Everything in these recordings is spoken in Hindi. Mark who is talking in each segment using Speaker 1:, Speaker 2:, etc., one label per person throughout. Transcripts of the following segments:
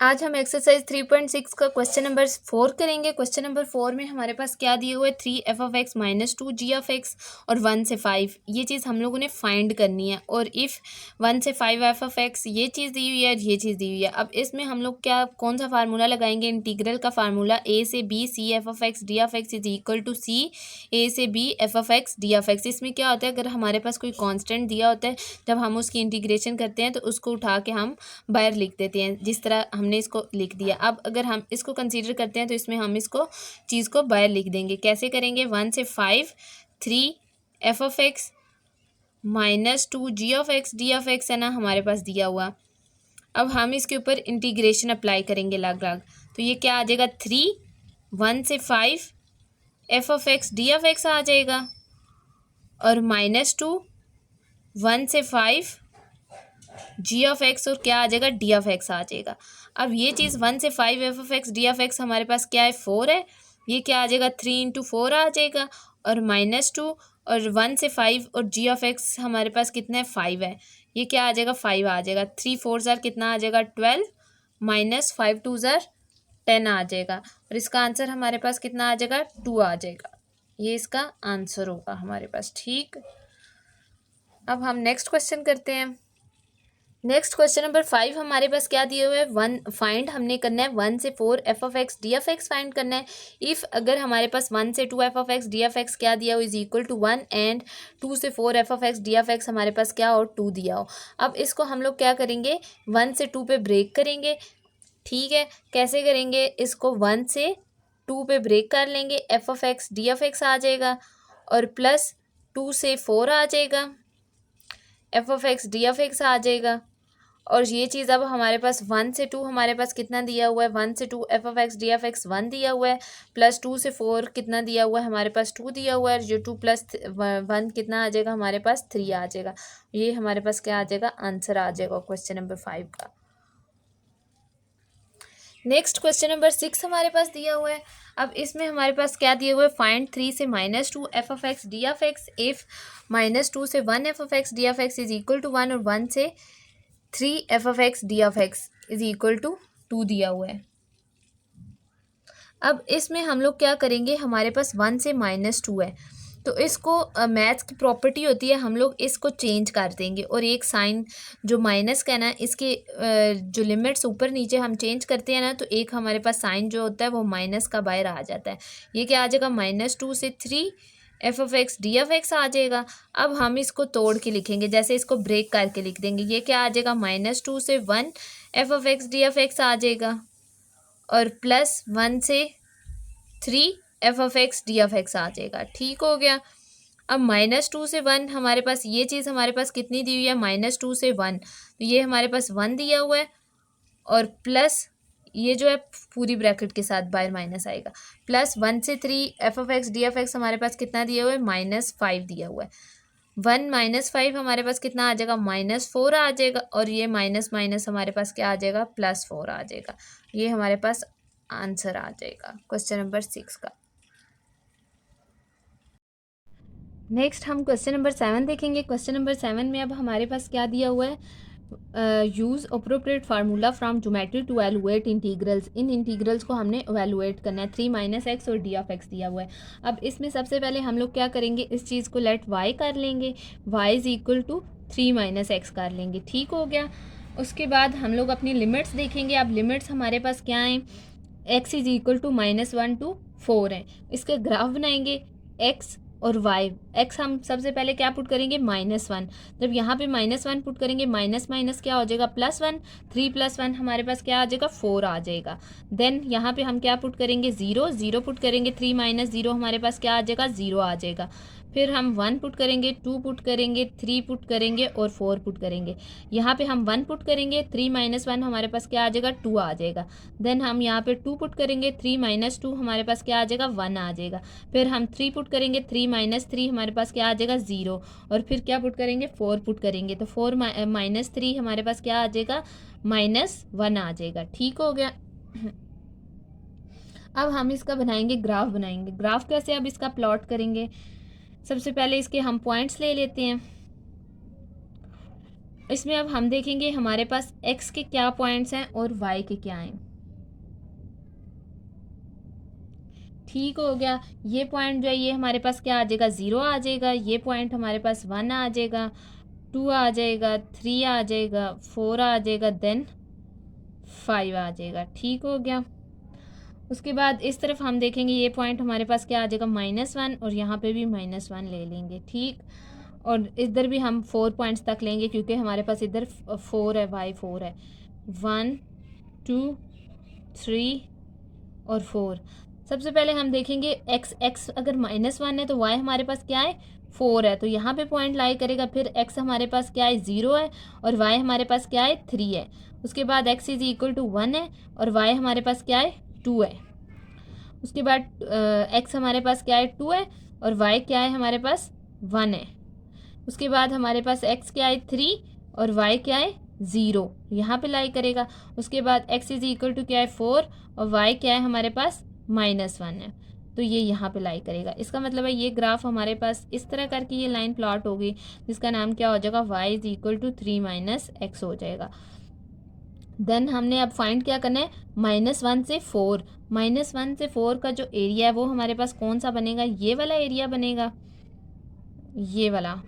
Speaker 1: आज हम एक्सरसाइज 3.6 का क्वेश्चन नंबर 4 करेंगे। क्वेश्चन नंबर 4 में हमारे पास क्या दिए हुए 3f(x) - 2g(x) और 1 से 5 ये चीज़ हम लोगों ने फाइंड करनी है। और इफ़ 1 से 5f(x) ये चीज़ दी हुई है और ये चीज़ दी हुई है। अब इसमें हम लोग कौन सा फार्मूला लगाएंगे? इंटीग्रल का फार्मूला a से b c(f(x) d(x) is equal to c a से b f(x) d(x). इसमें क्या होता है, अगर हमारे पास कोई कांस्टेंट दिया होता है, जब हम उसकी इंटीग्रेशन करते हैं तो उसको उठा के हम बाहर लिख देते हैं, जिस तरह हमने इसको लिख दिया। अब अगर हम इसको कंसीडर करते हैं तो इसमें हम इसको चीज़ को बाहर लिख देंगे। कैसे करेंगे? 1 से 5 3f(x) - 2g(x) d(x) है ना हमारे पास दिया हुआ। अब हम इसके ऊपर इंटीग्रेशन अप्लाई करेंगे लग लग, तो ये क्या आ जाएगा? 3 1 से 5 f(x) d(x) आ जाएगा और -2 1 से 5 g(x) और क्या आ जाएगा? d(x) आ जाएगा। अब ये चीज़ 1 से 5 f(x) d(x) हमारे पास क्या है? 4 है। ये क्या आ जाएगा? 3 × 4 आ जाएगा और -2 और 1 से 5 और g(x) हमारे पास कितना है? 5 है। ये क्या आ जाएगा? 5 आ जाएगा। 3 4 ज़ार कितना आ जाएगा? 12 -5 2 ज़ार 10 आ जाएगा। और इसका आंसर हमारे पास कितना आ जाएगा? 2 आ जाएगा। ये इसका आंसर होगा हमारे पास। ठीक, अब हम नेक्स्ट क्वेश्चन करते हैं। नेक्स्ट क्वेश्चन नंबर 5 हमारे पास क्या दिए हुए है? फाइंड हमने करना है 1 से 4 f(x) d(x) फाइंड करना है। इफ़ अगर हमारे पास 1 से 2 f(x) d(x) क्या दिया हो इज इक्वल टू 1 एंड 2 से 4 f(x) d(x) हमारे पास क्या हो? 2 दिया हो। अब इसको हम लोग क्या करेंगे? 1 से 2 पे ब्रेक करेंगे। ठीक है, कैसे करेंगे? इसको 1 से 2 पे ब्रेक कर लेंगे, f(x) d(x) आ जाएगा और प्लस 2 से 4 आ जाएगा, f(x) d(x) आ जाएगा। और ये चीज़ अब हमारे पास 1 से 2 हमारे पास कितना दिया हुआ है? 1 से 2 f(x) d(x) 1 दिया हुआ है, प्लस 2 से 4 कितना दिया हुआ है? हमारे पास 2 दिया हुआ है। जो 2 प्लस 1 कितना आ जाएगा? हमारे पास 3 आ जाएगा। ये हमारे पास क्या आ जाएगा? आंसर आ जाएगा क्वेश्चन नंबर 5 का। नेक्स्ट क्वेश्चन नंबर 6 हमारे पास दिया हुआ है। अब इसमें हमारे पास क्या दिया हुआ है? फाइंड 3 से -2 f(x) d(x) इफ़ -2 से 1 f(x) d(x is equal to 1 और 1 से 3 f(x) d(x is equal to 2 दिया हुआ है। अब इसमें हम लोग क्या करेंगे? हमारे पास 1 से -2 है, तो इसको मैथ्स की प्रॉपर्टी होती है, हम लोग इसको चेंज कर देंगे और एक साइन जो माइनस का है ना, इसके जो लिमिट्स ऊपर नीचे हम चेंज करते हैं ना, तो एक हमारे पास साइन जो होता है वो माइनस का बाहर आ जाता है। ये क्या आ जाएगा? -2 से 3 f(x) d(x) आ जाएगा। अब हम इसको तोड़ के लिखेंगे, जैसे इसको ब्रेक करके लिख देंगे। ये क्या आ जाएगा? -2 से 1 f(x) d(x) आ जाएगा और प्लस 1 से 3 f(x) d(x) आ जाएगा। ठीक हो गया। अब -2 से 1 हमारे पास ये चीज़ हमारे पास कितनी दी हुई है? -2 से 1, तो ये हमारे पास 1 दिया हुआ है और प्लस ये जो है पूरी ब्रैकेट के साथ बाहर माइनस आएगा, प्लस 1 से 3 f(x) d(x) हमारे पास कितना दिया हुआ है? -5 दिया हुआ है। 1 -5 हमारे पास कितना आ जाएगा? -4 आ जाएगा और ये माइनस माइनस हमारे पास क्या आ जाएगा? +4 आ जाएगा। ये हमारे पास आंसर आ जाएगा क्वेश्चन नंबर 6 का। नेक्स्ट हम क्वेश्चन नंबर 7 देखेंगे। क्वेश्चन नंबर 7 में अब हमारे पास क्या दिया हुआ है? Use appropriate formula from geometry to evaluate integrals. इन इंटीग्रल्स को हमने एवलुएट करना है। 3 - x और d(x) दिया हुआ है। अब इसमें सबसे पहले हम लोग क्या करेंगे? इस चीज़ को लेट y कर लेंगे, y is equal to 3 - x कर लेंगे। ठीक हो गया। उसके बाद हम लोग अपनी लिमिट्स देखेंगे। अब लिमिट्स हमारे पास क्या हैं? x is equal to -1 to 4 है। इसके ग्राफ बनाएंगे x और y। x हम सबसे पहले क्या पुट करेंगे? -1। जब यहाँ पे -1 पुट करेंगे, माइनस माइनस क्या हो जाएगा? +1। 3 + 1 हमारे पास क्या आ जाएगा? 4 आ जाएगा। देन यहाँ पे हम क्या पुट करेंगे? 0 0 पुट करेंगे। 3 - 0 हमारे पास क्या आ जाएगा? 0 आ जाएगा। फिर हम 1 पुट करेंगे, 2 पुट करेंगे, 3 पुट करेंगे और 4 पुट करेंगे। यहाँ पे हम 1 पुट करेंगे, 3 - 1 हमारे पास क्या आ जाएगा? 2 आ जाएगा। देन हम यहाँ पे 2 पुट करेंगे, 3 - 2 हमारे पास क्या आ जाएगा? 1 आ जाएगा। फिर हम 3 पुट करेंगे, 3 - 3 हमारे पास क्या आ जाएगा? 0। और फिर क्या पुट करेंगे? 4 पुट करेंगे, तो 4 - 3 हमारे पास क्या आ जाएगा? -1 आ जाएगा। ठीक हो गया। अब हम इसका बनाएंगे, ग्राफ बनाएंगे। ग्राफ कैसे? अब इसका प्लॉट करेंगे। सबसे पहले इसके हम पॉइंट्स ले लेते हैं। इसमें अब हम देखेंगे हमारे पास x के क्या पॉइंट्स हैं और y के क्या हैं। ठीक हो गया। ये पॉइंट जो है ये हमारे पास क्या आ जाएगा, 0 आ जाएगा। ये पॉइंट हमारे पास 1 आ जाएगा, 2 आ जाएगा, 3 आ जाएगा, 4 आ जाएगा, देन 5 आ जाएगा। ठीक हो गया। उसके बाद इस तरफ हम देखेंगे ये पॉइंट हमारे पास क्या आ जाएगा, -1, और यहाँ पे भी -1 ले लेंगे। ठीक, और इधर भी हम 4 पॉइंट्स तक लेंगे क्योंकि हमारे पास इधर 4 है, y 4 है। 1 2 3 और 4। सबसे पहले हम देखेंगे x अगर -1 है तो y हमारे पास क्या है, 4 है, तो यहाँ पे पॉइंट लाई करेगा। फिर x हमारे पास क्या है, 0 है, और y हमारे पास क्या है, 3 है। उसके बाद x = 1 है और y हमारे पास क्या है, 2 है। उसके बाद x हमारे पास क्या है, 2 है, और y क्या है हमारे पास, 1 है। उसके बाद हमारे पास x क्या है, 3, और y क्या है, 0, यहाँ पे लाई करेगा। उसके बाद x = क्या है, 4, और y क्या है हमारे पास, -1 है, तो ये यहाँ पे लाई करेगा। इसका मतलब है ये ग्राफ हमारे पास इस तरह करके ये लाइन प्लॉट होगी, जिसका नाम क्या हो जाएगा, y = 3 - x हो जाएगा। देन हमने अब फाइंड क्या करना है, -1 से 4। -1 से 4 का जो एरिया है वो हमारे पास कौन सा बनेगा, ये वाला एरिया बनेगा, ये वाला।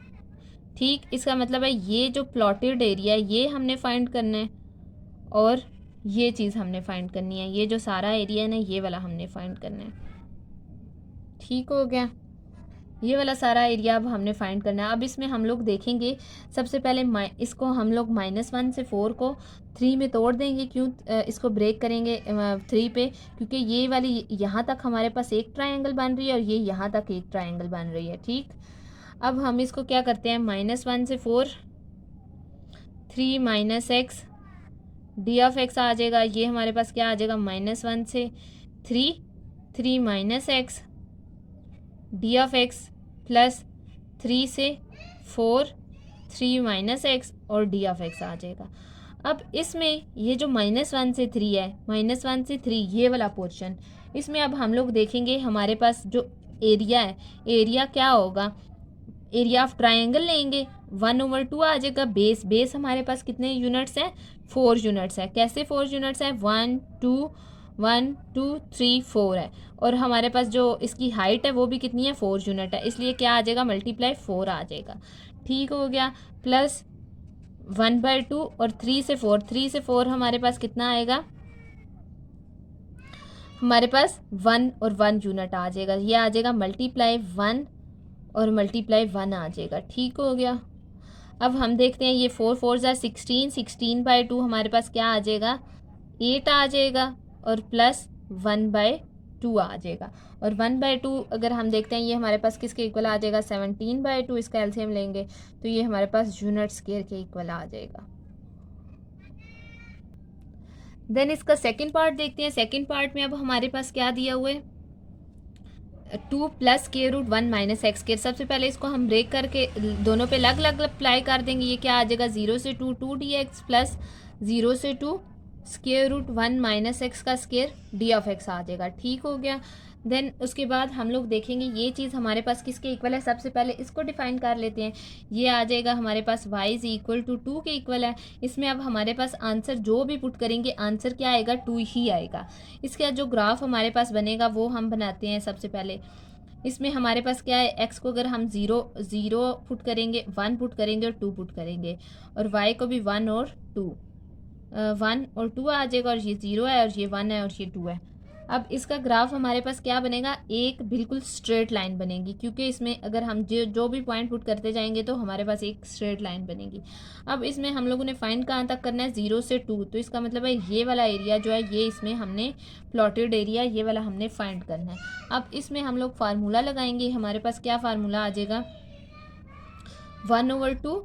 Speaker 1: ठीक, इसका मतलब है ये जो प्लॉटेड एरिया है ये हमने फाइंड करना है, और ये चीज़ हमने फाइंड करनी है, ये जो सारा एरिया है ना ये वाला हमने फाइंड करना है। ठीक हो गया, ये वाला सारा एरिया अब हमने फाइंड करना है। अब इसमें हम लोग देखेंगे सबसे पहले इसको हम लोग -1 से 4 को 3 में तोड़ देंगे। क्यों इसको ब्रेक करेंगे 3 पे, क्योंकि ये वाली यहाँ तक हमारे पास एक ट्रायंगल बन रही है और ये यहाँ तक एक ट्रायंगल बन रही है। ठीक, अब हम इसको क्या करते हैं, -1 से 4, 3 - x, d(x) आ जाएगा। ये हमारे पास क्या आ जाएगा, -1 से 3, 3 - x, d(x) प्लस 3 से 4, 3 - x, और d(x) आ जाएगा। अब इसमें ये जो -1 से 3 है, -1 से 3 ये वाला पोर्शन, इसमें अब हम लोग देखेंगे हमारे पास जो एरिया है, एरिया क्या होगा, एरिया ऑफ ट्रायंगल लेंगे, 1/2 आ जाएगा। बेस हमारे पास कितने यूनिट्स हैं, 4 यूनिट्स है। कैसे 4 यूनिट्स है, 1 2 3 4 है, और हमारे पास जो इसकी हाइट है वो भी कितनी है, 4 यूनिट है, इसलिए क्या आ जाएगा, × 4 आ जाएगा। ठीक हो गया, प्लस 1/2 और 3 से 4, 3 से 4 हमारे पास कितना आएगा, हमारे पास 1 और 1 यूनिट आ जाएगा। ये आ जाएगा ×1 और ×1 आ जाएगा। ठीक हो गया। अब हम देखते हैं ये 4 4 ज़ा 16, 16/2 हमारे पास क्या आ जाएगा, 8 आ जाएगा, और प्लस 1/2 आ जाएगा। और 1/2 अगर हम देखते हैं ये हमारे पास किसके इक्वल आ जाएगा, 17/2। इसका एलसीएम लेंगे तो ये हमारे पास यूनिट स्क्वायर के इक्वल आ जाएगा। देन इसका सेकंड पार्ट देखते हैं। सेकंड पार्ट में अब हमारे पास क्या दिया हुआ है, 2 + (√1 - x²). सबसे पहले इसको हम ब्रेक करके दोनों पे अलग अलग अप्लाई कर देंगे। ये क्या आ जाएगा, 0 से 2 2dx प्लस 0 से 2 (√1 - x²) d(x) आ जाएगा। ठीक हो गया। देन उसके बाद हम लोग देखेंगे ये चीज़ हमारे पास किसके इक्वल है। सबसे पहले इसको डिफाइन कर लेते हैं। ये आ जाएगा हमारे पास y = 2 के इक्वल है। इसमें अब हमारे पास आंसर जो भी पुट करेंगे आंसर क्या आएगा, 2 ही आएगा। इसका जो ग्राफ हमारे पास बनेगा वो हम बनाते हैं। सबसे पहले इसमें हमारे पास क्या है, x को अगर हम 0 पुट करेंगे, 1 पुट करेंगे और 2 पुट करेंगे, और y को भी 1 और 2, 1 और 2 आ जाएगा, और ये 0 है और ये 1 है और ये 2 है। अब इसका ग्राफ हमारे पास क्या बनेगा, एक बिल्कुल स्ट्रेट लाइन बनेगी, क्योंकि इसमें अगर हम जो भी पॉइंट पुट करते जाएंगे तो हमारे पास एक स्ट्रेट लाइन बनेगी। अब इसमें हम लोगों ने फाइंड कहाँ तक करना है, 0 से 2, तो इसका मतलब है ये वाला एरिया जो है ये इसमें हमने प्लॉटेड एरिया ये वाला हमने फाइंड करना है। अब इसमें हम लोग फार्मूला लगाएंगे। हमारे पास क्या फार्मूला आ जाएगा, 1/2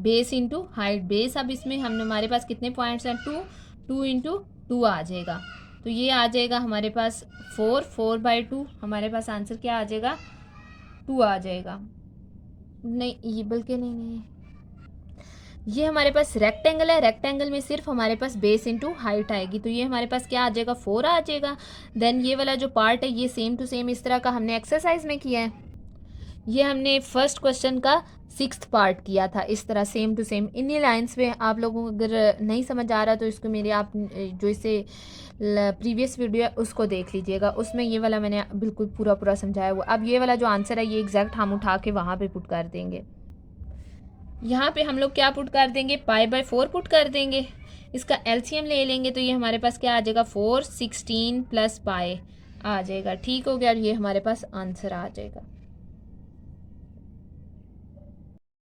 Speaker 1: बेस इंटू हाइट बेस। अब इसमें हम हमारे पास कितने पॉइंट्स हैं, 2 × 2 आ जाएगा, तो ये आ जाएगा हमारे पास 4/2। हमारे पास आंसर क्या आ जाएगा, 2 आ जाएगा। नहीं, ये बल्कि नहीं, ये हमारे पास रेक्टेंगल है। रेक्टेंगल में सिर्फ हमारे पास बेस इंटू हाइट आएगी, तो ये हमारे पास क्या आ जाएगा, 4 आ जाएगा। देन ये वाला जो पार्ट है ये सेम टू सेम इस तरह का हमने एक्सरसाइज में किया है। ये हमने फर्स्ट क्वेश्चन का 6th पार्ट किया था इस तरह सेम टू सेम इन्हीं लाइंस में। आप लोगों को अगर नहीं समझ आ रहा तो इसको मेरे आप जो इसे प्रीवियस वीडियो है उसको देख लीजिएगा, उसमें ये वाला मैंने बिल्कुल पूरा पूरा समझाया हुआ। अब ये वाला जो आंसर है ये एग्जैक्ट हम उठा के वहाँ पे पुट कर देंगे। यहाँ पे हम लोग क्या पुट कर देंगे, π/4 पुट कर देंगे। इसका एलसीएम ले लेंगे तो ये हमारे पास क्या आ जाएगा, 4 16 + π आ जाएगा। ठीक हो गया, और ये हमारे पास आंसर आ जाएगा।